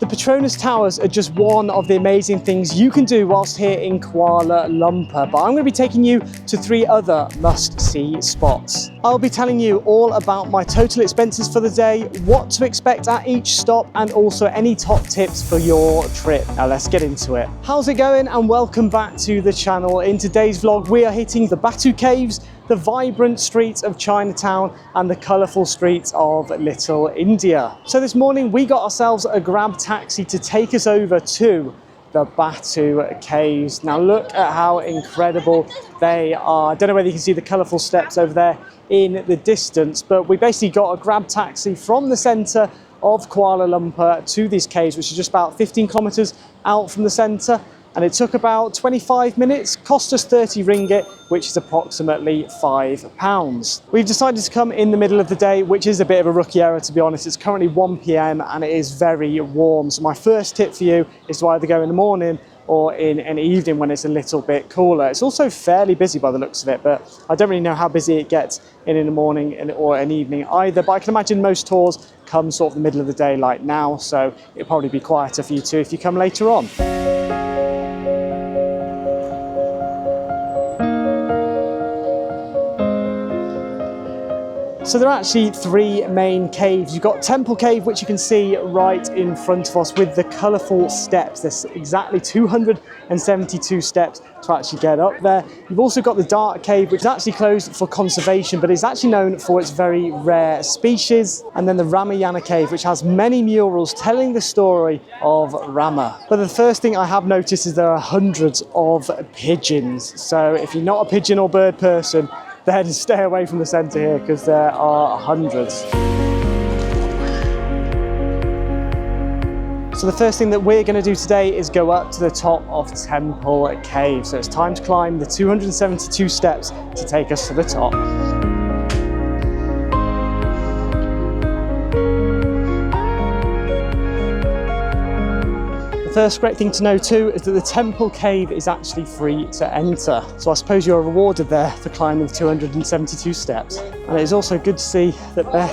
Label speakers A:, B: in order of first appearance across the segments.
A: Petronas Towers are just one of the amazing things you can do whilst here in Kuala Lumpur, but I'm going to be taking you to 3 other must-see spots. I'll be telling you all about my total expenses for the day, what to expect at each stop, and also any top tips for your trip. Now let's get into it. How's it going, and welcome back to the channel. In today's vlog we are hitting the Batu Caves, the vibrant streets of Chinatown and the colourful streets of Little India. So this morning we got ourselves a grab taxi to take us over to the Batu Caves. Now look at how incredible they are. I don't know whether you can see the colourful steps over there in the distance, but we basically got a grab taxi from the centre of Kuala Lumpur to these caves, which is just about 15 kilometres out from the centre. And it took about 25 minutes, cost us 30 ringgit, which is approximately £5. We've decided to come in the middle of the day, which is a bit of a rookie error, to be honest. It's currently 1 PM and it is very warm. So my first tip for you is to either go in the morning or in an evening when it's a little bit cooler. It's also fairly busy by the looks of it, but I don't really know how busy it gets in the morning or an evening either. But I can imagine most tours come sort of the middle of the day like now, so it'll probably be quieter for you too if you come later on. So there are actually 3 main caves. You've got Temple Cave, which you can see right in front of us with the colourful steps. There's exactly 272 steps to actually get up there. You've also got the Dark Cave, which is actually closed for conservation, but is actually known for its very rare species. And then the Ramayana Cave, which has many murals telling the story of Rama. But the first thing I have noticed is there are hundreds of pigeons. So if you're not a pigeon or bird person, then stay away from the centre here because there are hundreds. So the first thing that we're going to do today is go up to the top of Temple Cave. So it's time to climb the 272 steps to take us to the top. The first great thing to know too is that the Temple Cave is actually free to enter. So I suppose you're rewarded there for climbing the 272 steps. And it is also good to see that Beth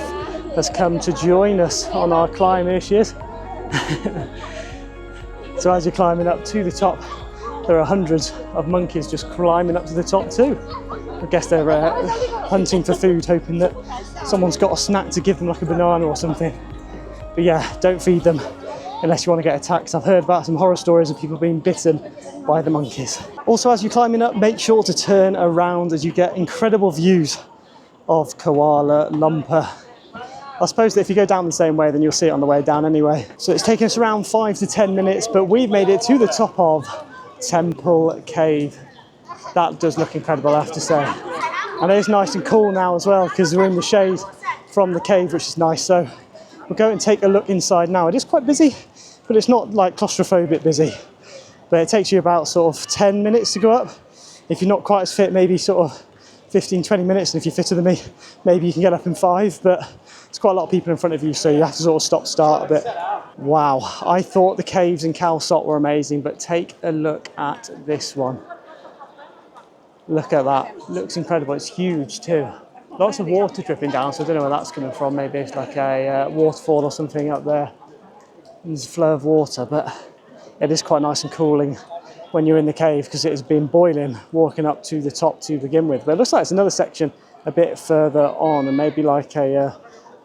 A: has come to join us on our climb. Here she is. So as you're climbing up to the top, there are hundreds of monkeys just climbing up to the top too. I guess they're hunting for food, hoping that someone's got a snack to give them, like a banana or something. But yeah, don't feed them unless you want to get attacked. I've heard about some horror stories of people being bitten by the monkeys. Also, as you're climbing up, make sure to turn around as you get incredible views of Kuala Lumpur. I suppose that if you go down the same way, then you'll see it on the way down anyway. So it's taken us around 5 to 10 minutes, but we've made it to the top of Temple Cave. That does look incredible, I have to say. And it is nice and cool now as well, because we're in the shade from the cave, which is nice. So we'll go and take a look inside now. It is quite busy, but it's not like claustrophobic busy. But it takes you about sort of 10 minutes to go up. If you're not quite as fit, maybe sort of 15, 20 minutes. And if you're fitter than me, maybe you can get up in 5. But there's quite a lot of people in front of you, so you have to sort of stop, start a bit. Wow, I thought the caves in Khao Sot were amazing, but take a look at this one. Look at that, looks incredible. It's huge too. Lots of water dripping down, so I don't know where that's coming from. Maybe it's like a waterfall or something up there. There's a flow of water, but it is quite nice and cooling when you're in the cave because it has been boiling walking up to the top to begin with. But it looks like it's another section a bit further on, and maybe like a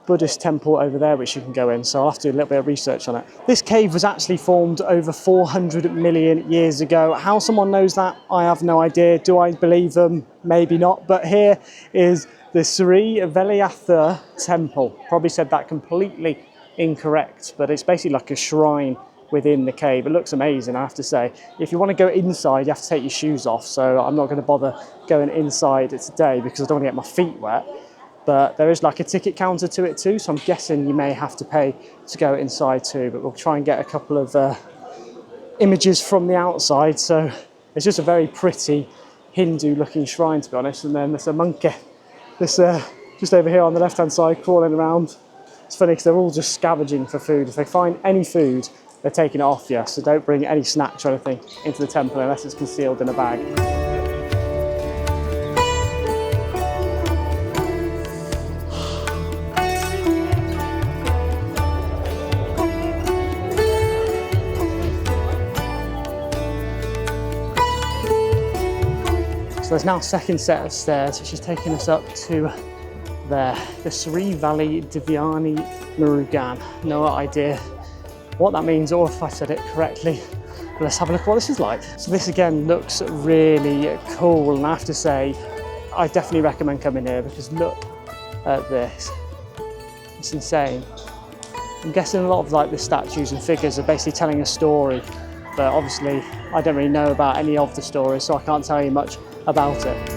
A: Buddhist temple over there which you can go in, so I'll have to do a little bit of research on it. This cave was actually formed over 400 million years ago. How someone knows that, I have no idea. Do I believe them? Maybe not. But here is the Sri Velayatha Temple. Probably said that completely incorrect, but it's basically like a shrine within the cave. It looks amazing, I have to say. If you want to go inside, you have to take your shoes off, so I'm not going to bother going inside today because I don't want to get my feet wet. But there is like a ticket counter to it too, so I'm guessing you may have to pay to go inside too, but we'll try and get a couple of images from the outside. So it's just a very pretty Hindu looking shrine, to be honest. And then there's a monkey, this just over here on the left hand side, crawling around. It's funny because they're all just scavenging for food. If they find any food, they're taking it off you, so don't bring any snacks or anything into the temple unless it's concealed in a bag. So there's now a second set of stairs, which is taking us up to there, the Sri Valley Divyani Murugan. No idea what that means or if I said it correctly. But let's have a look at what this is like. So this again looks really cool, and I have to say, I definitely recommend coming here because look at this. It's insane. I'm guessing a lot of like the statues and figures are basically telling a story, but obviously I don't really know about any of the stories, so I can't tell you much about it.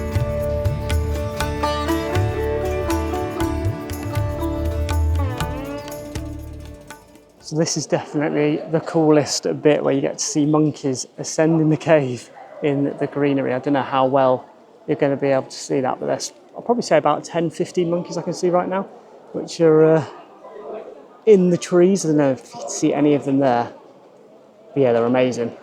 A: So this is definitely the coolest bit, where you get to see monkeys ascending the cave in the greenery. I don't know how well you're going to be able to see that, but there's, I'll probably say about 10, 15 monkeys I can see right now, which are in the trees. I don't know if you can see any of them there. But yeah, they're amazing.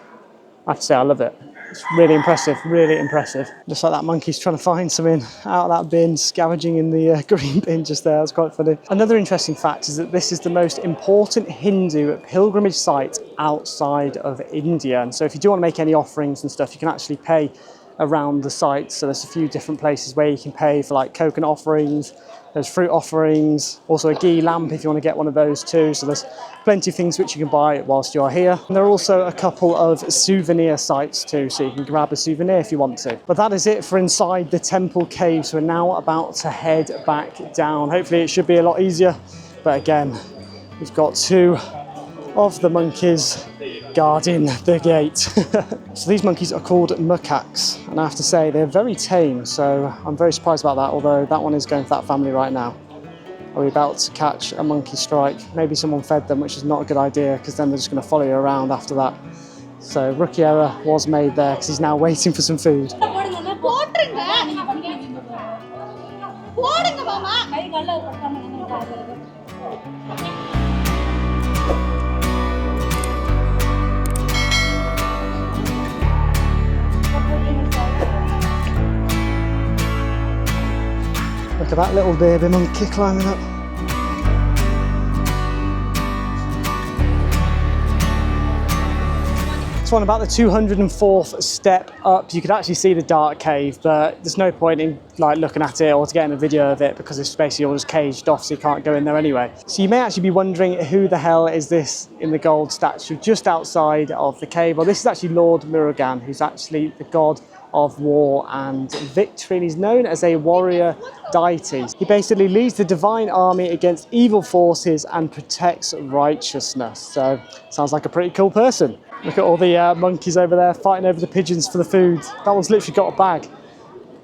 A: I have to say, I love it. It's really impressive, really impressive. Just like that monkey's trying to find something out of that bin, scavenging in the green bin just there. That's quite funny. Another interesting fact is that this is the most important Hindu pilgrimage site outside of India. And so if you do want to make any offerings and stuff, you can actually pay around the site. So there's a few different places where you can pay for like coconut offerings, there's fruit offerings, also a ghee lamp if you want to get one of those too. So there's plenty of things which you can buy whilst you're here. And there are also a couple of souvenir sites too, so you can grab a souvenir if you want to. But that is it for inside the temple cave. So we're now about to head back down. Hopefully it should be a lot easier. But again, we've got two of the monkeys guarding the gate. So these monkeys are called macaques, and I have to say they're very tame, so I'm very surprised about that, although that one is going for that family right now. Are we about to catch a monkey strike? Maybe someone fed them, which is not a good idea, because then they're just going to follow you around after that. So rookie error was made there, because he's now waiting for some food. Look at that little baby monkey climbing up. So on about the 204th step up, you could actually see the dark cave, but there's no point in like looking at it or to getting a video of it because it's basically all just caged off, so you can't go in there anyway. So you may actually be wondering, who the hell is this in the gold statue just outside of the cave? Well, this is actually Lord Murugan, who's actually the god of war and victory, and he's known as a warrior deity. He basically leads the divine army against evil forces and protects righteousness. So sounds like a pretty cool person. Look at all the monkeys over there fighting over the pigeons for the food. That one's literally got a bag.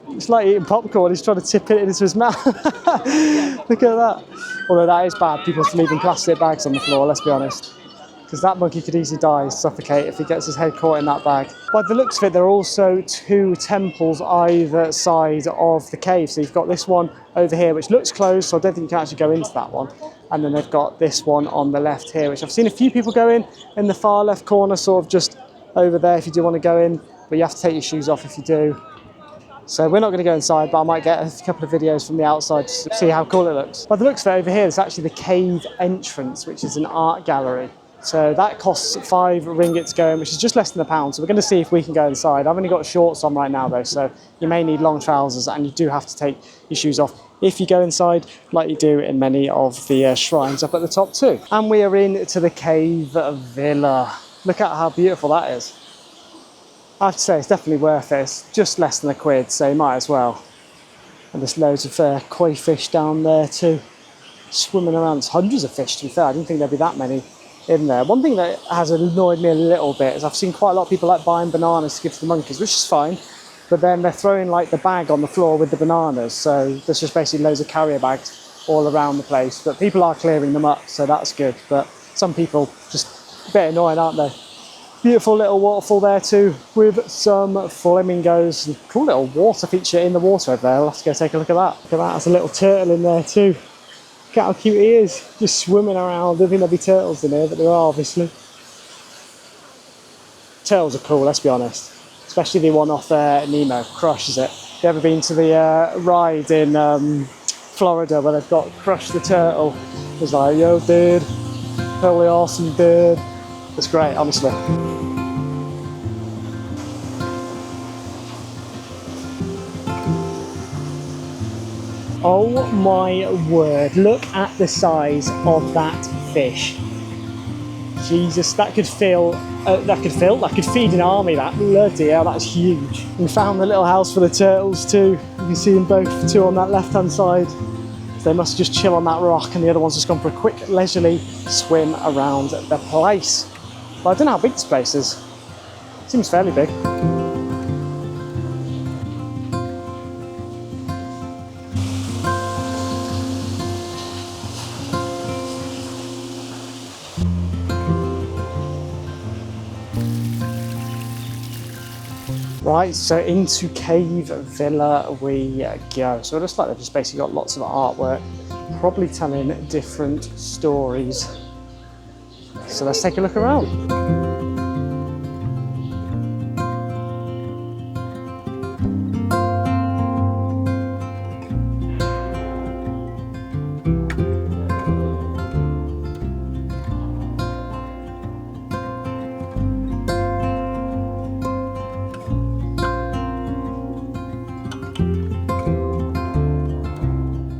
A: It's like eating popcorn. He's trying to tip it into his mouth. Look at that. Although that is bad, people leaving plastic bags on the floor, let's be honest. Because that monkey could easily die, suffocate, if he gets his head caught in that bag. By the looks of it, there are also two temples either side of the cave. So you've got this one over here, which looks closed, so I don't think you can actually go into that one. And then they've got this one on the left here, which I've seen a few people go in the far left corner, sort of just over there if you do want to go in, but you have to take your shoes off if you do. So we're not going to go inside, but I might get a couple of videos from the outside to see how cool it looks. By the looks of it, over here, there's actually the cave entrance, which is an art gallery. So that costs 5 ringgit to go in, which is just less than £1. So we're going to see if we can go inside. I've only got shorts on right now though, so you may need long trousers, and you do have to take your shoes off if you go inside, like you do in many of the shrines up at the top too. And we are into the cave villa. Look at how beautiful that is. I have to say, it's definitely worth it. It's just less than £1, so you might as well. And there's loads of koi fish down there too, swimming around. There's hundreds of fish, to be fair. I didn't think there'd be that many in there. One thing that has annoyed me a little bit is I've seen quite a lot of people like buying bananas to give to the monkeys, which is fine, but then they're throwing like the bag on the floor with the bananas, so there's just basically loads of carrier bags all around the place. But people are clearing them up, so that's good. But some people just a bit annoying, aren't they? Beautiful little waterfall there too, with some flamingos. Cool little water feature in the water over there. I'll have to go take a look at that. Look at that, there's a little turtle in there too. Look at how cute he is, just swimming around. I don't think there'll be turtles in here, but there are obviously. Turtles are cool, let's be honest. Especially the one off Nemo, Crush is it? Have you ever been to the ride in Florida where they've got Crush the turtle? It's like, yo dude, totally awesome dude. It's great, honestly. Oh my word, look at the size of that fish. Jesus, that could feed an army, that. Bloody hell, that's huge. We found the little house for the turtles too. You can see them both, two on that left-hand side. They must just chill on that rock, and the other one's just gone for a quick leisurely swim around the place. But I don't know how big this place is. Seems fairly big. Right, so into Cave Villa we go. So it looks like they've just basically got lots of artwork, probably telling different stories. So let's take a look around.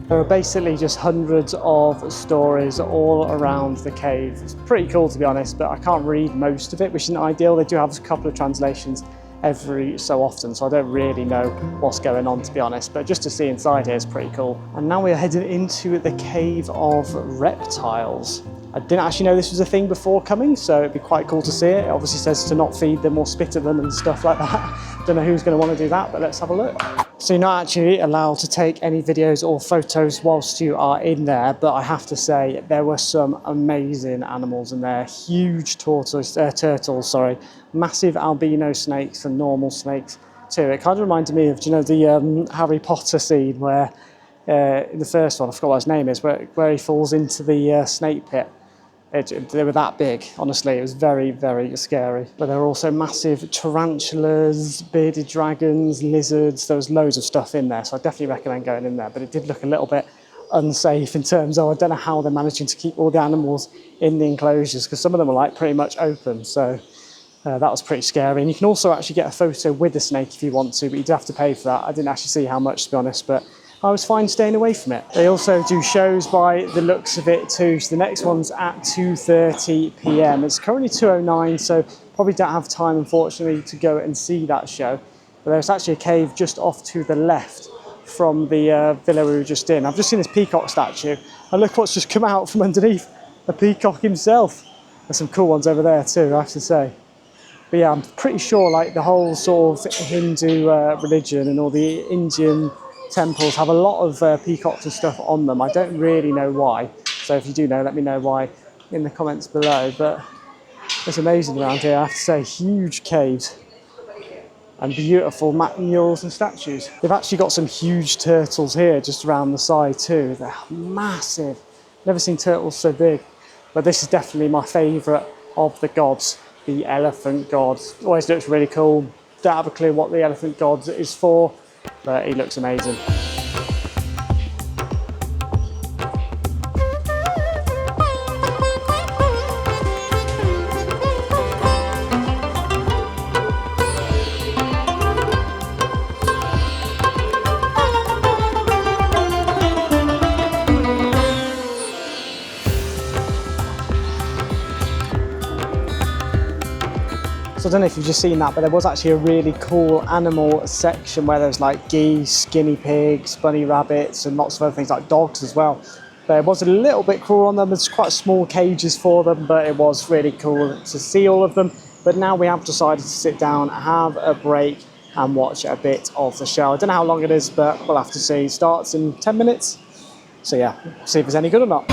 A: There are basically just hundreds of stories all around the cave. It's pretty cool, to be honest, but I can't read most of it, which isn't ideal. They do have a couple of translations every so often, so I don't really know what's going on, to be honest, but just to see inside here is pretty cool. And now we're heading into the Cave of Reptiles. I didn't actually know this was a thing before coming, so it'd be quite cool to see it. It obviously says to not feed them or spit at them and stuff like that. Don't know who's going to want to do that, but let's have a look. So you're not actually allowed to take any videos or photos whilst you are in there, but I have to say there were some amazing animals in there. Huge turtles, massive albino snakes and normal snakes too. It kind of reminded me of, do you know, the Harry Potter scene where, in the first one, I forgot what his name is, where he falls into the snake pit. They were that big, honestly. It was very, very scary. But there were also massive tarantulas, bearded dragons, lizards. There was loads of stuff in there, so I definitely recommend going in there. But it did look a little bit unsafe in terms of, I don't know how they're managing to keep all the animals in the enclosures, because some of them were like pretty much open. So that was pretty scary. And you can also actually get a photo with the snake if you want to, but you do have to pay for that. I didn't actually see how much, to be honest, but I was fine staying away from it. They also do shows by the looks of it too. So the next one's at 2:30 p.m. It's currently 2:09, so probably don't have time, unfortunately, to go and see that show. But there's actually a cave just off to the left from the villa we were just in. I've just seen this peacock statue, and look what's just come out from underneath, the peacock himself. There's some cool ones over there too, I have to say. But yeah, I'm pretty sure like the whole sort of Hindu religion and all the Indian temples have a lot of peacocks and stuff on them. I don't really know why, so if you do know, let me know why in the comments below. But it's amazing around here, I have to say. Huge caves and beautiful murals and statues. They've actually got some huge turtles here just around the side too. They're massive. Never seen turtles so big. But this is definitely my favourite of the gods, the elephant god. Always looks really cool. Don't have a clue what the elephant god is for, but he looks amazing. So I don't know if you've just seen that, but there was actually a really cool animal section where there's like geese, guinea pigs, bunny rabbits, and lots of other things like dogs as well. But it was a little bit cruel on them. There's quite small cages for them, but it was really cool to see all of them. But now we have decided to sit down, have a break, and watch a bit of the show. I don't know how long it is, but we'll have to see. It starts in 10 minutes. So yeah, see if it's any good or not.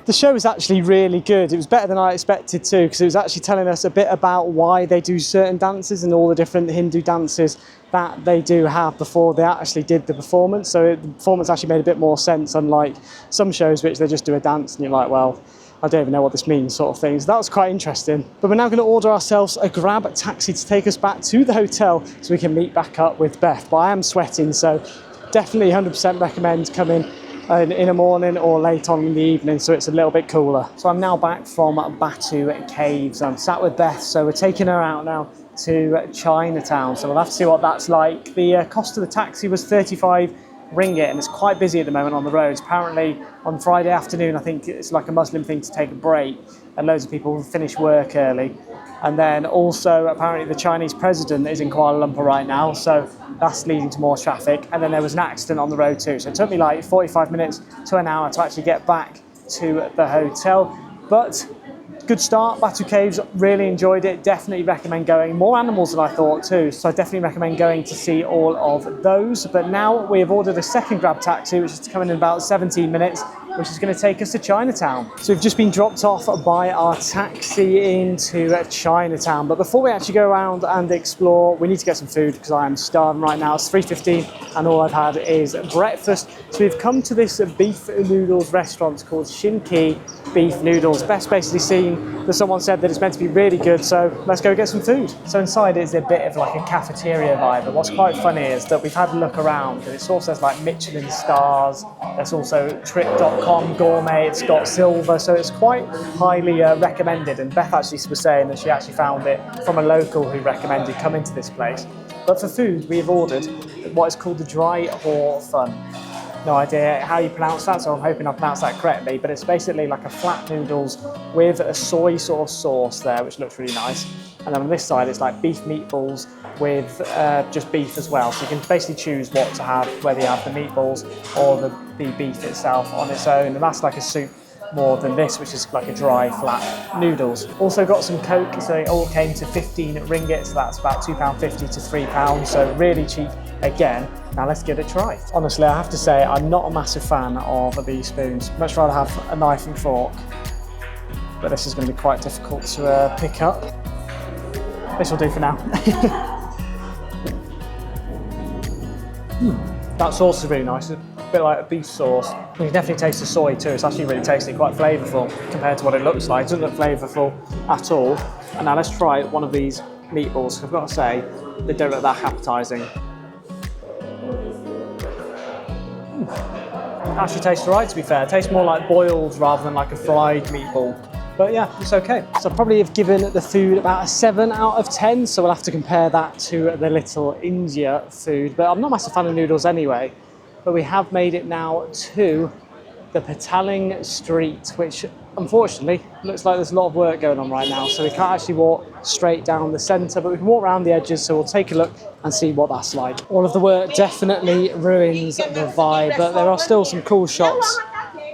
A: The show was actually really good. It was better than I expected too, because it was actually telling us a bit about why they do certain dances and all the different Hindu dances that they do have before they actually did the performance. So the performance actually made a bit more sense, unlike some shows which they just do a dance and you're like, well, I don't even know what this means sort of thing. So that was quite interesting. But we're now going to order ourselves a grab taxi to take us back to the hotel so we can meet back up with Beth. But I am sweating, so definitely 100% recommend coming in the morning or late on in the evening so it's a little bit cooler. So I'm now back from Batu Caves. I'm sat with Beth, so we're taking her out now to Chinatown. So we'll have to see what that's like. The cost of the taxi was 35 ringgit, and it's quite busy at the moment on the roads. Apparently on Friday afternoon, I think it's like a Muslim thing to take a break, and loads of people finish work early. And then also apparently the Chinese president is in Kuala Lumpur right now, so that's leading to more traffic. And then there was an accident on the road too, so it took me like 45 minutes to an hour to actually get back to the hotel. But good start, Batu Caves, really enjoyed it, definitely recommend going. More animals than I thought too, so I definitely recommend going to see all of those. But now we have ordered a second grab taxi, which is coming in about 17 minutes, which is going to take us to Chinatown. So we've just been dropped off by our taxi into Chinatown. But before we actually go around and explore, we need to get some food because I am starving right now. It's 3:15 and all I've had is breakfast. So we've come to this beef noodles restaurant called Sheppey Beef Noodles. Best basically seen that someone said that it's meant to be really good, so let's go get some food. So inside it's a bit of like a cafeteria vibe, but what's quite funny is that we've had a look around and it also says like Michelin stars. There's also trip.com gourmet, it's got silver, so it's quite highly recommended. And Beth actually was saying that she actually found it from a local who recommended coming to this place. But for food, we have ordered what is called the dry hor fun. No idea how you pronounce that, so I'm hoping I pronounced that correctly, but it's basically like a flat noodles with a soy sort of sauce there, which looks really nice. And then on this side, it's like beef meatballs with just beef as well. So you can basically choose what to have, whether you have the meatballs or the beef itself on its own. And that's like a soup more than this, which is like a dry, flat noodles. Also got some Coke, so it all came to 15 ringgit, so that's about £2.50 to £3, so really cheap again. Now let's give it a try. Honestly, I have to say, I'm not a massive fan of these spoons. Much rather have a knife and fork, but this is going to be quite difficult to pick up. This will do for now. That sauce is really nice. It's a bit like a beef sauce. You can definitely taste the soy too. It's actually really tasty, quite flavourful compared to what it looks like. It doesn't look flavourful at all. And now let's try one of these meatballs. I've got to say, they don't look that appetising. Actually tastes alright, to be fair. It tastes more like boiled rather than like a fried meatball. But yeah, it's okay. So I probably have given the food about a 7 out of 10, so we'll have to compare that to the Little India food. But I'm not a massive fan of noodles anyway. But we have made it now to the Petaling Street, which unfortunately looks like there's a lot of work going on right now, so we can't actually walk straight down the centre, but we can walk around the edges, so we'll take a look and see what that's like. All of the work definitely ruins the vibe, but there are still some cool shots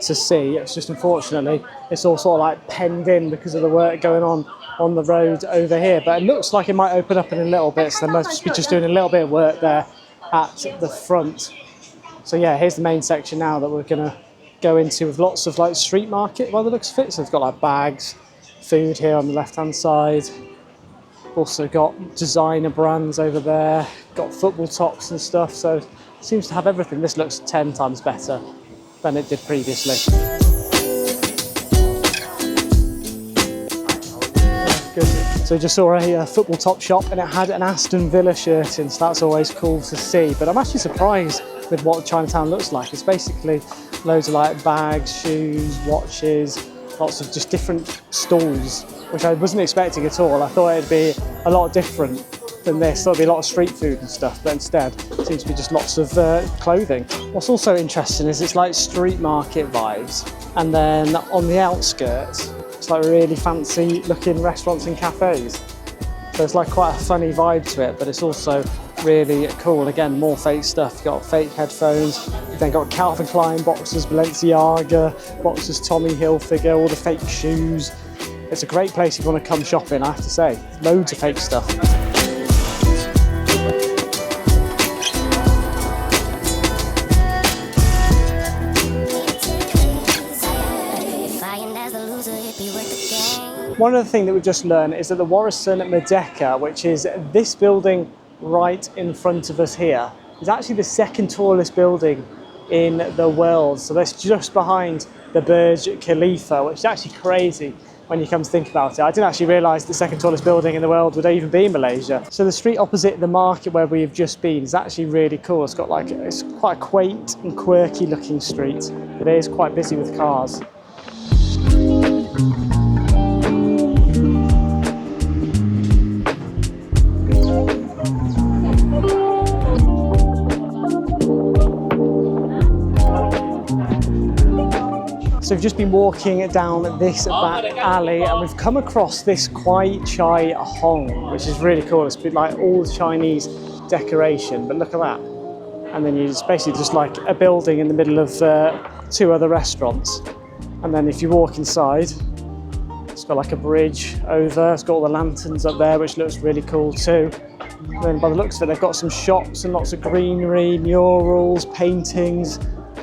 A: to see. It's just unfortunately it's all sort of like penned in because of the work going on the road over here, but it looks like it might open up in a little bit, so they must be just doing a little bit of work there at the front. So yeah, here's the main section now that we're gonna go into, with lots of like street market by the looks of it. So they've got like bags, food here on the left hand side. Also got designer brands over there, got football tops and stuff, so it seems to have everything. This looks 10 times better than it did previously. Good. So we just saw a football top shop and it had an Aston Villa shirt in, so that's always cool to see. But I'm actually surprised with what Chinatown looks like. It's basically loads of like bags, shoes, watches, lots of just different stalls, which I wasn't expecting at all. I thought it'd be a lot different than this. There'll be a lot of street food and stuff, but instead it seems to be just lots of clothing. What's also interesting is it's like street market vibes, and then on the outskirts it's like really fancy looking restaurants and cafes. So it's like quite a funny vibe to it, but it's also really cool. Again, more fake stuff. You've got fake headphones, you've then got Calvin Klein boxes, Balenciaga boxes, Tommy Hilfiger, all the fake shoes. It's a great place if you want to come shopping, I have to say. Loads of fake stuff. One other thing that we've just learned is that the Warrison Merdeka, which is this building right in front of us here, is actually the second tallest building in the world. So that's just behind the Burj Khalifa, which is actually crazy when you come to think about it. I didn't actually realise the second tallest building in the world would even be in Malaysia. So the street opposite the market where we've just been is actually really cool. It's got like, it's quite a quaint and quirky looking street, but it is quite busy with cars. So we've just been walking down this back alley and we've come across this Kwai Chai Hong, which is really cool. It's like all Chinese decoration, but look at that. And then it's basically just like a building in the middle of two other restaurants. And then if you walk inside, it's got like a bridge over, it's got all the lanterns up there, which looks really cool too. And then by the looks of it, they've got some shops and lots of greenery, murals, paintings.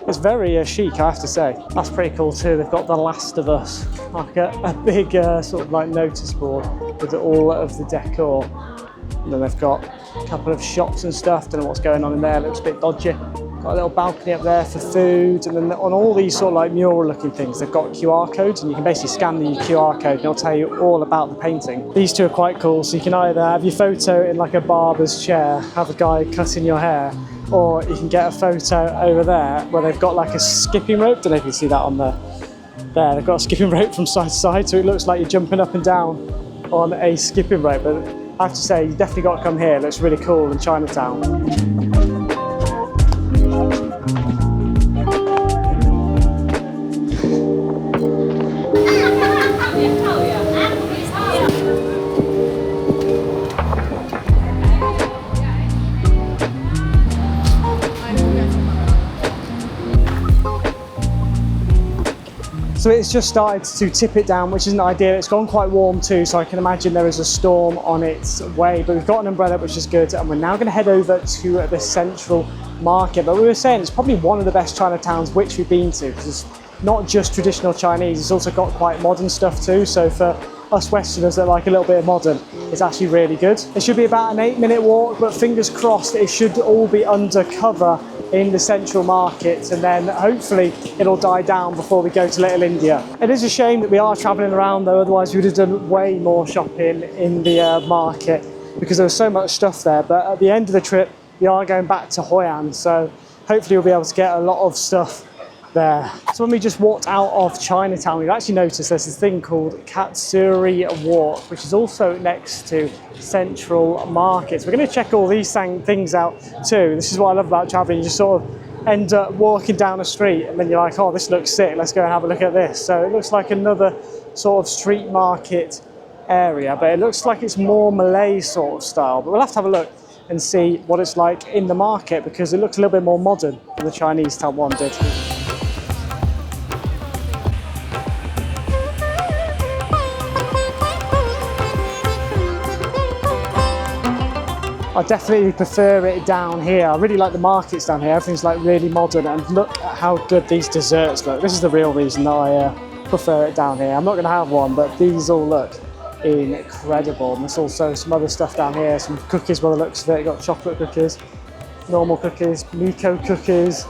A: It's very chic, I have to say. That's pretty cool too. They've got The Last of Us, like a big sort of like notice board with all of the decor. And then they've got a couple of shops and stuff. Don't know what's going on in there. It looks a bit dodgy. Got a little balcony up there for food. And then on all these sort of like mural looking things, they've got QR codes and you can basically scan the QR code and it'll tell you all about the painting. These two are quite cool. So you can either have your photo in like a barber's chair, have a guy cutting your hair, or you can get a photo over there where they've got like a skipping rope. Don't know if you can see that on there. They've got a skipping rope from side to side, so it looks like you're jumping up and down on a skipping rope. But I have to say, you definitely got to come here. It looks really cool in Chinatown. So it's just started to tip it down, which isn't ideal. It's gone quite warm too, so I can imagine there is a storm on its way, but we've got an umbrella, which is good. And we're now going to head over to the central market. But we were saying it's probably one of the best Chinatowns which we've been to, because it's not just traditional Chinese, it's also got quite modern stuff too. So for us Westerners that like a little bit of modern, it's actually really good. It should be about an 8-minute walk, but fingers crossed it should all be undercover in the central market, and then hopefully it'll die down before we go to Little India. It is a shame that we are travelling around though, otherwise we would have done way more shopping in the market because there was so much stuff there. But at the end of the trip we are going back to Hoi An, so hopefully we'll be able to get a lot of stuff there. So when we just walked out of Chinatown, we've actually noticed there's this thing called Katsuri Walk, which is also next to Central Markets. We're going to check all these things out too. This is what I love about traveling. You just sort of end up walking down a street and then you're like, oh, this looks sick, let's go and have a look at this. So it looks like another sort of street market area, but it looks like it's more Malay sort of style. But we'll have to have a look and see what it's like in the market, because it looks a little bit more modern than the Chinese town one did. I definitely prefer it down here. I really like the markets down here. Everything's like really modern, and look at how good these desserts look. This is the real reason that I prefer it down here. I'm not going to have one, but these all look incredible. And there's also some other stuff down here, some cookies by the looks of it. You've got chocolate cookies, normal cookies, Miko cookies,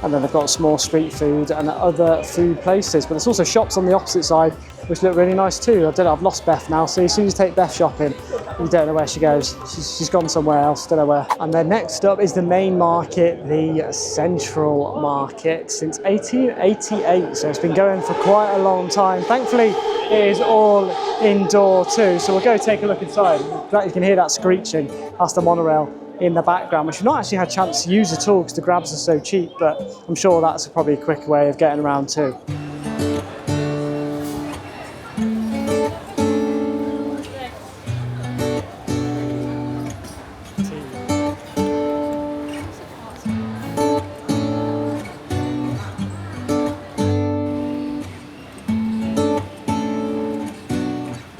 A: and then they've got small street food and other food places. But there's also shops on the opposite side which look really nice too. I don't know, I've lost Beth now, so as soon as you take Beth shopping, you don't know where she goes. She's gone somewhere else, don't know where. And then next up is the main market, the Central Market, since 1888, so it's been going for quite a long time. Thankfully, it is all indoor too, so we'll go take a look inside. You can hear that screeching, that's the monorail in the background, which we've not actually had a chance to use at all because the grabs are so cheap, but I'm sure that's probably a quick way of getting around too.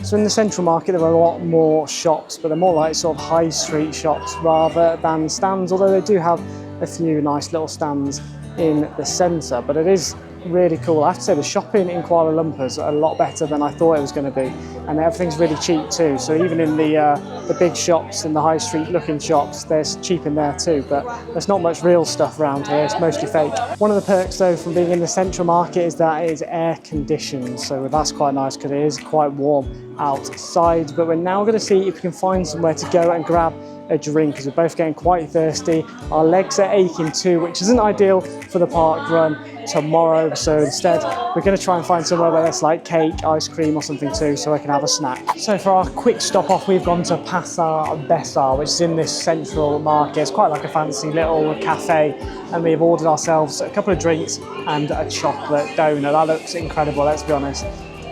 A: So in the Central Market there are a lot more shops, but they're more like sort of high street shops rather than stands, although they do have a few nice little stands in the centre. But it is really cool. I have to say the shopping in Kuala Lumpur is a lot better than I thought it was going to be, and everything's really cheap too. So even in the big shops and the high street looking shops, there's cheap in there too, but there's not much real stuff around here. It's mostly fake. One of the perks though from being in the central market is that it is air conditioned, so that's quite nice because it is quite warm outside. But we're now going to see if we can find somewhere to go and grab a drink because we're both getting quite thirsty. Our legs are aching too, which isn't ideal for the park run tomorrow. So instead, we're going to try and find somewhere where there's like cake, ice cream or something too, so I can have a snack. So for our quick stop off, we've gone to Pasar Besar, which is in this central market. It's quite like a fancy little cafe, and we've ordered ourselves a couple of drinks and a chocolate donut. That looks incredible, let's be honest.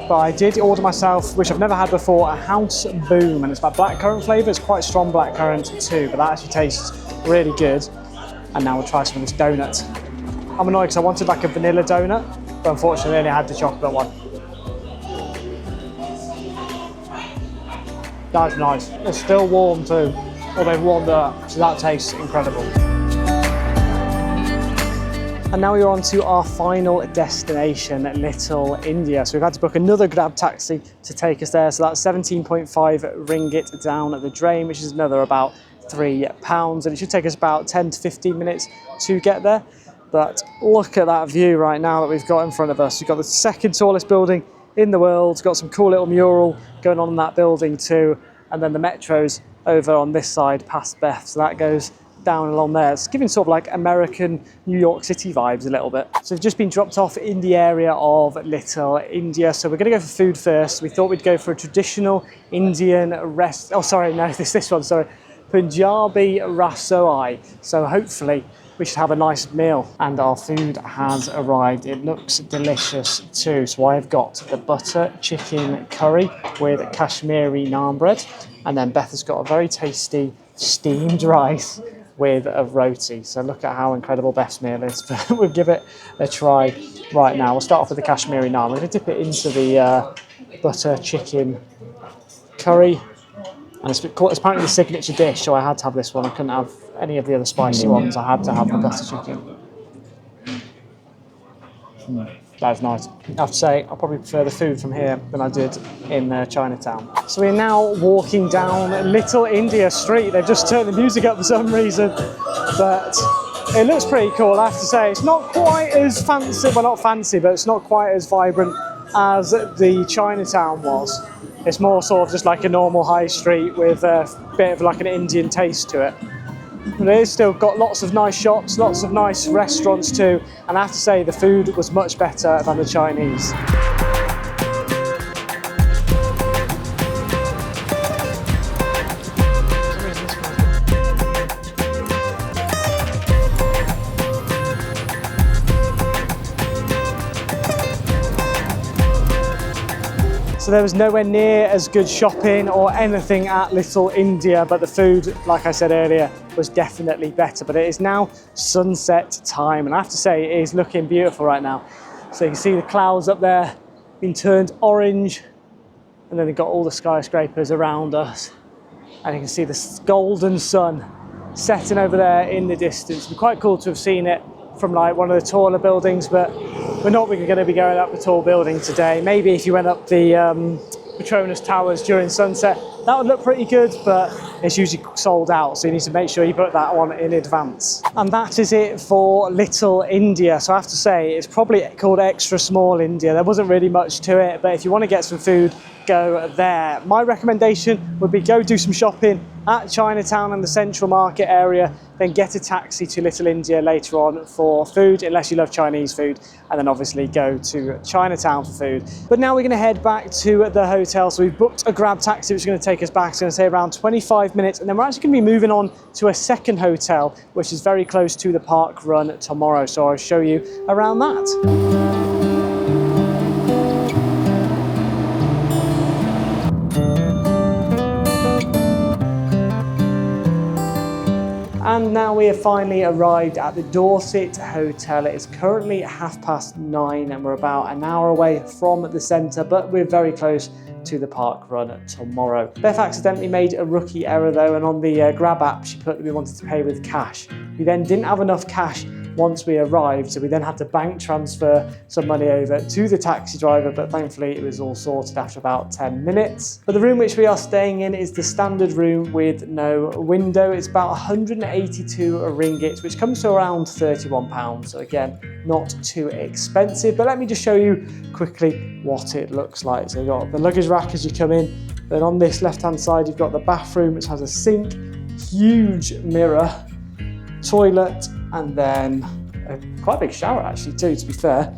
A: But I did order myself, which I've never had before, a house boom, and it's like blackcurrant flavour. It's quite strong blackcurrant too, but that actually tastes really good. And now we'll try some of this donut. I'm annoyed because I wanted like a vanilla donut, but unfortunately I only had the chocolate one. That's nice. It's still warm too, or they've warmed it up, so that tastes incredible. And now we're on to our final destination, Little India. So we've had to book another Grab taxi to take us there. So that's 17.5 ringgit down at the drain, which is another about £3. And it should take us about 10 to 15 minutes to get there. But look at that view right now that we've got in front of us. We've got the second tallest building in the world. Got some cool little mural going on in that building too. And then the metro's over on this side past Beth. So that goes down along there. It's giving sort of like American New York City vibes a little bit. So we've just been dropped off in the area of Little India. So we're going to go for food first. We thought we'd go for a traditional Indian Punjabi rasoi. So hopefully we should have a nice meal. And our food has arrived. It looks delicious too. So I've got the butter chicken curry with Kashmiri naan bread. And then Beth has got a very tasty steamed rice with a roti. So look at how incredible Beth's meal is. We'll give it a try right now. We'll start off with the Kashmiri naan. We're going to dip it into the butter chicken curry. And it's apparently the signature dish, so I had to have this one. I couldn't have any of the other spicy ones. I had to have the butter chicken. That was nice. I have to say, I probably prefer the food from here than I did in Chinatown. So we're now walking down Little India Street. They've just turned the music up for some reason, but it looks pretty cool, I have to say. It's not quite as fancy, well not fancy, but it's not quite as vibrant as the Chinatown was. It's more sort of just like a normal high street with a bit of like an Indian taste to it. But it's still got lots of nice shops, lots of nice restaurants too, and I have to say the food was much better than the Chinese. So there was nowhere near as good shopping or anything at Little India, but the food, like I said earlier, was definitely better. But it is now sunset time, and I have to say it is looking beautiful right now. So you can see the clouds up there being turned orange, and then they've got all the skyscrapers around us. And you can see the golden sun setting over there in the distance. It'd be quite cool to have seen it from like one of the taller buildings, but we're not really going to be going up the tall building today. Maybe if you went up the Petronas Towers during sunset, that would look pretty good, but it's usually sold out, so you need to make sure you book that one in advance. And that is it for Little India. So I have to say, it's probably called extra small India. There wasn't really much to it, but if you want to get some food, go there. My recommendation would be go do some shopping at Chinatown and the central market area, then get a taxi to Little India later on for food, unless you love Chinese food, and then obviously go to Chinatown for food. But now we're going to head back to the hotel. So we've booked a Grab taxi, which is going to take us back. It's going to take around 25 minutes, and then we're actually going to be moving on to a second hotel, which is very close to the park run tomorrow. So I'll show you around that. And now we have finally arrived at the Dorsett Hotel. It is currently 9:30 and we're about an hour away from the centre, but we're very close to the park run tomorrow. Beth accidentally made a rookie error though, and on the Grab app she put that we wanted to pay with cash. We then didn't have enough cash once we arrived, so we then had to bank transfer some money over to the taxi driver, but thankfully it was all sorted after about 10 minutes. But the room which we are staying in is the standard room with no window. It's about 182 ringgit, which comes to around £31. So again, not too expensive, but let me just show you quickly what it looks like. So you've got the luggage rack as you come in, then on this left-hand side, you've got the bathroom, which has a sink, huge mirror, toilet, and then quite a big shower actually too, to be fair.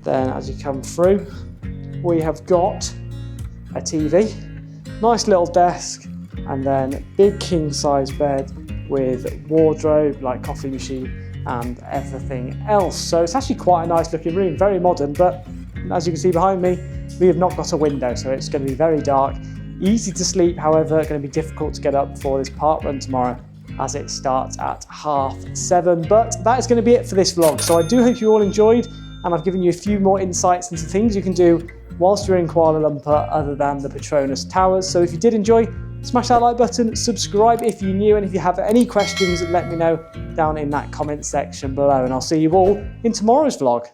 A: Then as you come through, we have got a TV, nice little desk, and then big king-size bed with wardrobe, like coffee machine, and everything else. So it's actually quite a nice looking room, very modern, but as you can see behind me, we have not got a window, so it's going to be very dark. Easy to sleep, however, going to be difficult to get up for this park run tomorrow, as it starts at 7:30. But that is going to be it for this vlog. So I do hope you all enjoyed, and I've given you a few more insights into things you can do whilst you're in Kuala Lumpur other than the Petronas Towers. So if you did enjoy, smash that like button, subscribe if you're new, and if you have any questions, let me know down in that comment section below, and I'll see you all in tomorrow's vlog.